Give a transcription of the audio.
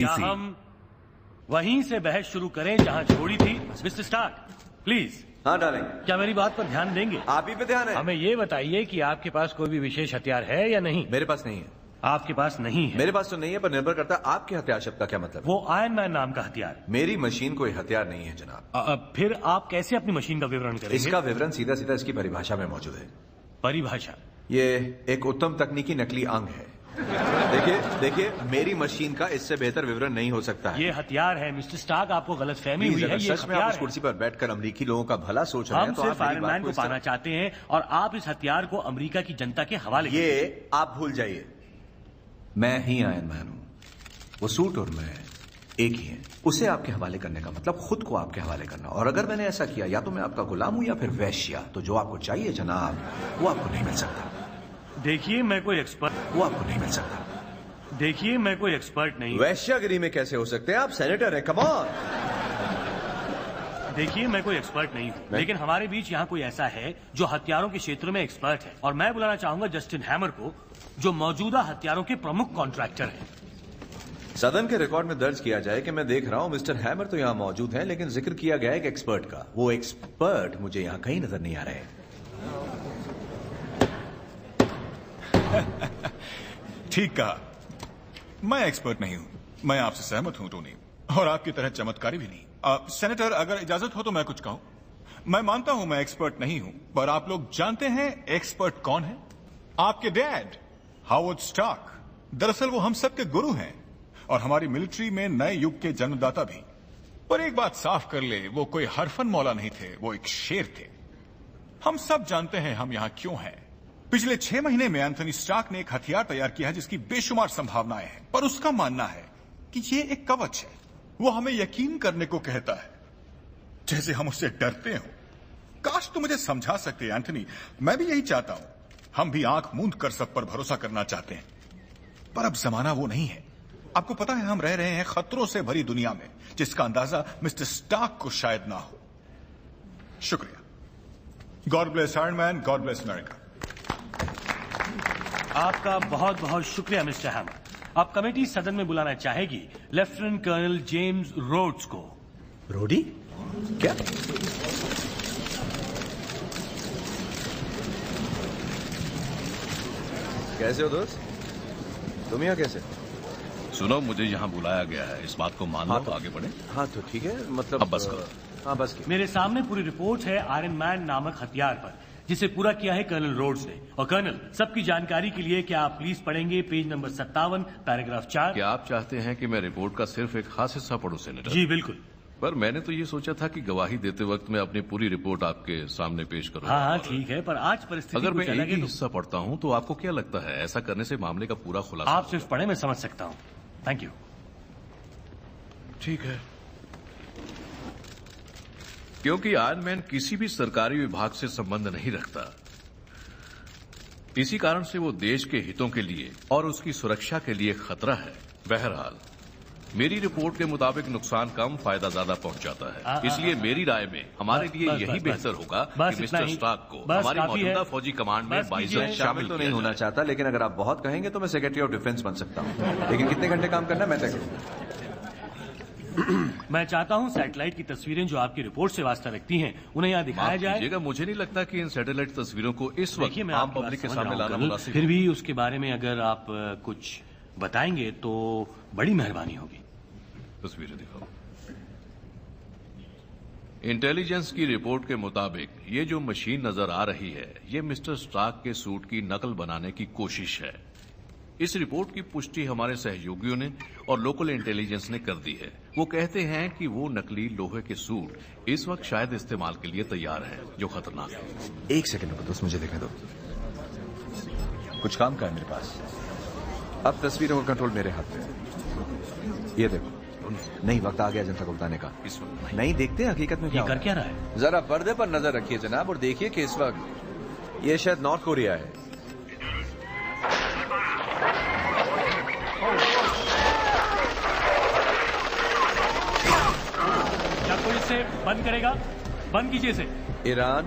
क्या हम वहीं से बहस शुरू करें जहां छोड़ी थी? Mister Stark, please. हाँ डालेंगे। क्या मेरी बात पर ध्यान देंगे? आप ही पे ध्यान है। हमें ये बताइए कि आपके पास कोई भी विशेष हथियार है या नहीं? मेरे पास नहीं है। आपके पास नहीं है? मेरे पास तो नहीं है, पर निर्भर करता है आपके हथियार शब्द का क्या मतलब। वो आयरन मैन नाम का हथियार। मेरी मशीन कोई हथियार नहीं है जनाब। फिर आप कैसे अपनी मशीन का विवरण करेंगे? इसका विवरण सीधा सीधा इसकी परिभाषा में मौजूद है। परिभाषा? ये एक उत्तम तकनीकी नकली अंग है। देखिए मेरी मशीन का इससे बेहतर विवरण नहीं हो सकता है। ये हथियार है मिस्टर स्टार्क, आपको गलतफहमी हुई है। ये सच में आप उस कुर्सी पर बैठकर अमरीकी लोगों का भला सोच रहे हैं हम तो सिर्फ आप आयरन मैन को पाना चाहते हैं और आप इस हथियार को अमेरिका की जनता के हवाले। ये आप भूल जाइए, मैं ही आयरन मैन हूं। वो सूट और मैं एक ही हैं। उसे आपके हवाले करने का मतलब खुद को आपके हवाले करना। और अगर मैंने ऐसा किया, या तो मैं आपका गुलाम हूं या फिर वैश्या। तो जो आपको चाहिए जनाब, वो आपको नहीं मिल सकता। देखिए मैं कोई एक्सपर्ट, वो आपको नहीं मिल सकता। देखिए मैं कोई एक्सपर्ट नहीं। वैश्यागिरी में कैसे हो सकते हैं आप? सेनेटर हैं, कम ऑन। देखिए मैं कोई एक्सपर्ट नहीं हूँ, लेकिन हमारे बीच यहाँ कोई ऐसा है जो हथियारों के क्षेत्र में एक्सपर्ट है। और मैं बुलाना चाहूंगा जस्टिन हैमर को, जो मौजूदा हथियारों के प्रमुख कॉन्ट्रैक्टर हैं। सदन के रिकॉर्ड में दर्ज किया जाए कि मैं देख रहा हूँ मिस्टर हैमर तो यहाँ मौजूद हैं, लेकिन जिक्र किया गया एक एक्सपर्ट का। वो एक्सपर्ट मुझे यहाँ कहीं नजर नहीं आ रहे। ठीक कहा, मैं एक्सपर्ट नहीं हूं। मैं आपसे सहमत हूं टोनी, और आपकी तरह चमत्कारी भी नहीं। सेनेटर, अगर इजाजत हो तो मैं कुछ कहूं। मैं मानता हूं मैं एक्सपर्ट नहीं हूं, पर आप लोग जानते हैं एक्सपर्ट कौन है? आपके डैड हावर्ड स्टार्क। दरअसल वो हम सबके गुरु हैं और हमारी मिलिट्री में नए युग के जन्मदाता भी। पर एक बात साफ कर ले, वो कोई हरफन मौला नहीं थे, वो एक शेर थे। हम सब जानते हैं हम यहां क्यों हैं। पिछले 6 महीने में एंथनी स्टार्क ने एक हथियार तैयार किया है जिसकी बेशुमार संभावनाएं हैं, पर उसका मानना है कि ये एक कवच है। वो हमें यकीन करने को कहता है जैसे हम उससे डरते हो। काश तुम मुझे समझा सकते एंथनी, मैं भी यही चाहता हूं। हम भी आंख मूंद कर सब पर भरोसा करना चाहते हैं, पर अब जमाना वो नहीं है। आपको पता है हम रह रहे हैं खतरों से भरी दुनिया में, जिसका अंदाजा मिस्टर स्टार्क को शायद ना हो। शुक्रिया। God bless iron man, God bless America. आपका बहुत बहुत शुक्रिया मिस्टर हैमर। अब कमेटी सदन में बुलाना चाहेगी लेफ्टिनेंट कर्नल जेम्स रोड्स को। रोडी? क्या? कैसे हो दोस्त? तुम यहाँ कैसे? सुनो, मुझे यहाँ बुलाया गया है, इस बात को मान लो तो आगे बढ़े। हाँ तो ठीक है, मतलब अब बस करो। हाँ बस। मेरे सामने पूरी रिपोर्ट है आयरन मैन नामक हथियार पर, जिसे पूरा किया है कर्नल रोड्स ने। और कर्नल, सबकी जानकारी के लिए क्या आप प्लीज पढ़ेंगे पेज नंबर 57 पैराग्राफ 4? क्या आप चाहते हैं कि मैं रिपोर्ट का सिर्फ एक खास हिस्सा पढूं सेनेटर? जी बिल्कुल। पर मैंने तो ये सोचा था कि गवाही देते वक्त मैं अपनी पूरी रिपोर्ट आपके सामने पेश करूंगा। हाँ ठीक है, पर आज परिस्थिति अगर मैं कुछ अलग एक ही है हिस्सा पढ़ता हूँ तो आपको क्या लगता है ऐसा करने से मामले का पूरा खुलासा? आप सिर्फ पढ़े, मैं समझ सकता हूँ। Thank you. ठीक है। क्योंकि आयरन मैन किसी भी सरकारी विभाग से संबंध नहीं रखता, इसी कारण से वो देश के हितों के लिए और उसकी सुरक्षा के लिए खतरा है। बहरहाल मेरी रिपोर्ट के मुताबिक नुकसान कम, फायदा ज्यादा पहुंचाता है। इसलिए मेरी राय में हमारे लिए यही बेहतर होगा कि मिस्टर स्टार्क को हमारी मौजूदा फौजी कमांड में बाइजन शामिल तो नहीं होना चाहता, लेकिन अगर आप बहुत कहेंगे तो मैं सेक्रेटरी ऑफ डिफेंस बन सकता हूँ। लेकिन कितने घंटे काम करना है मैं तय करूंगा। मैं चाहता हूं सैटेलाइट की तस्वीरें जो आपकी रिपोर्ट से वास्ता रखती हैं उन्हें यहाँ दिखाया जाए। मुझे नहीं लगता कि इन सैटेलाइट तस्वीरों को इस वक्त आम पब्लिक के सामने लाना मुनासिब। फिर भी उसके बारे में अगर आप कुछ बताएंगे तो बड़ी मेहरबानी होगी। तस्वीरें दिखाओ। इंटेलिजेंस की रिपोर्ट के मुताबिक ये जो मशीन नजर आ रही है, ये मिस्टर स्टार्क के सूट की नकल बनाने की कोशिश है। इस रिपोर्ट की पुष्टि हमारे सहयोगियों ने और लोकल इंटेलिजेंस ने कर दी है। वो कहते हैं कि वो नकली लोहे के सूट इस वक्त शायद इस्तेमाल के लिए तैयार हैं, जो खतरनाक है। एक सेकंड रुको दोस्त, मुझे देखने दो। कुछ काम का है मेरे पास। अब तस्वीरों का कंट्रोल मेरे हाथ में है। ये देखो। नहीं, वक्त आ गया जनता को बताने का। इस वक्त नहीं देखते हकीकत में ये कर क्या रहा है? जरा पर्दे पर नजर रखिए जनाब, और देखिए कि इस वक्त ये शायद नॉर्थ कोरिया है। क्या कोई इसे बंद करेगा? बंद कीजिए इसे। ईरान